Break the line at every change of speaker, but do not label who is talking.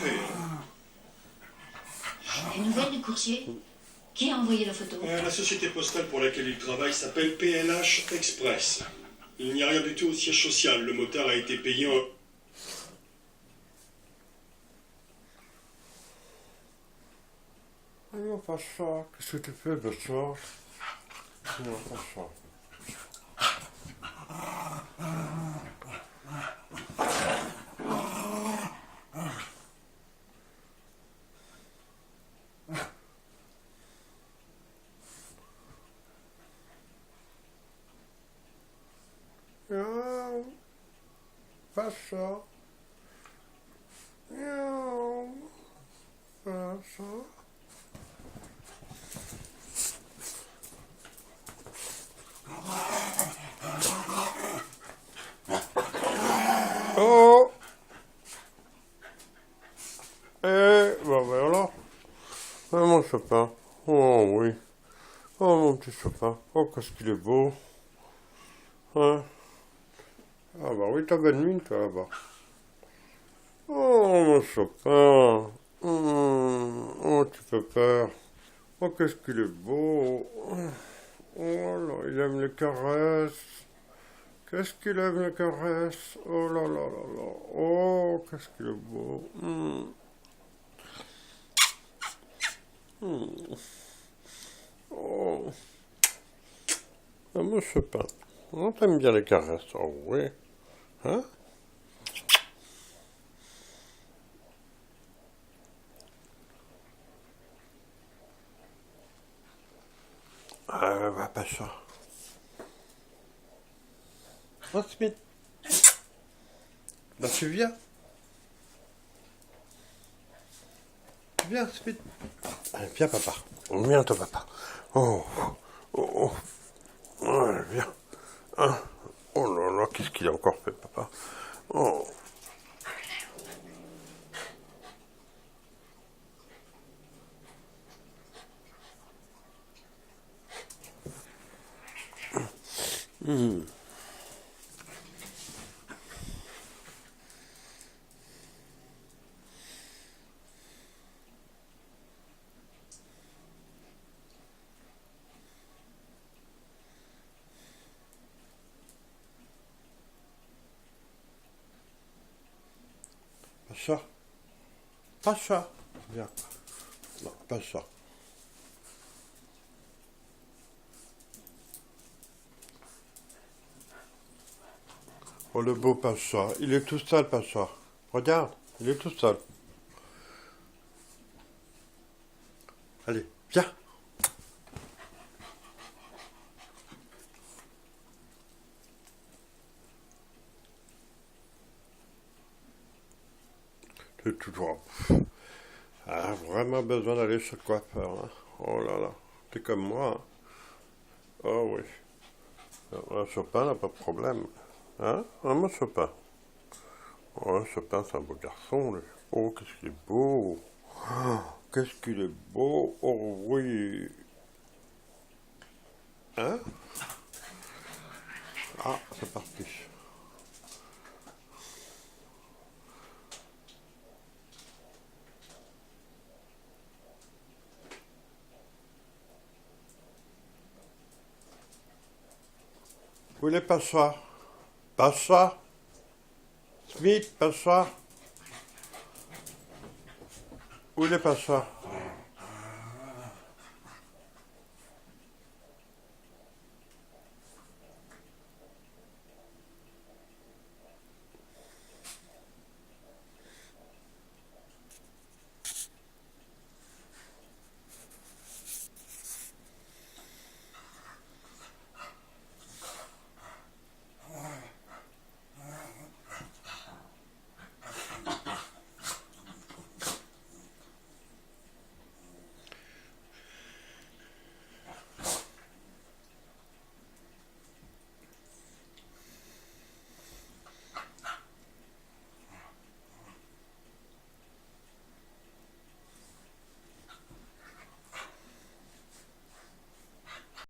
fait.
Des nouvelles du coursier? Qui a envoyé la photo?
La société postale pour laquelle il travaille s'appelle PLH Express. Il n'y a rien du tout au siège social. Le motard a été payé en...
Non, pas ça. Qu'est-ce que tu fais, Bassa? Non, pas ça. Non, pas ça. Non, pas ça. Oh! Bah voilà. Ah, mon sapin. Oh oui. Oh mon petit sapin. Oh, qu'est-ce qu'il est beau. Hein? Ah bah oui, t'as bonne mine, toi, là-bas. Oh, mon sapin. Oh, tu fais peur. Oh, qu'est-ce qu'il est beau. Oh là, il aime les caresses. Qu'est-ce qu'il aime les caresses. Oh là là là là. Oh, qu'est-ce qu'il est beau. Oh. Ah, mon sapin. On t'aime bien les caresses. Oh oui. Hein? Bah, pas ça. Oh, Smith. Bah, tu viens. Viens, Smith. Allez, viens, papa. Viens, toi, papa. Oh, oh, oh. Ouais, viens. Hein? Oh là là, qu'est-ce qu'il a encore fait, papa? Oh. Pas ça. Pas ça. Viens. Non, pas ça. Oh, le beau pas ça. Il est tout seul, pas ça. Regarde, il est tout seul. Allez, viens. C'est toujours... Ah, vraiment besoin d'aller chez le coiffeur. Hein. Oh là là. T'es comme moi. Hein. Oh oui. Un Chopin n'a pas de problème. Hein? Ah, mon Chopin. Oh, Chopin, c'est un beau garçon. Lui. Oh, qu'est-ce qu'il est beau. Oh, qu'est-ce qu'il est beau. Oh oui. Hein? Ah, c'est parti. Où il est pas ça? Pas ça? Smith, pas ça? Où il est pas ça?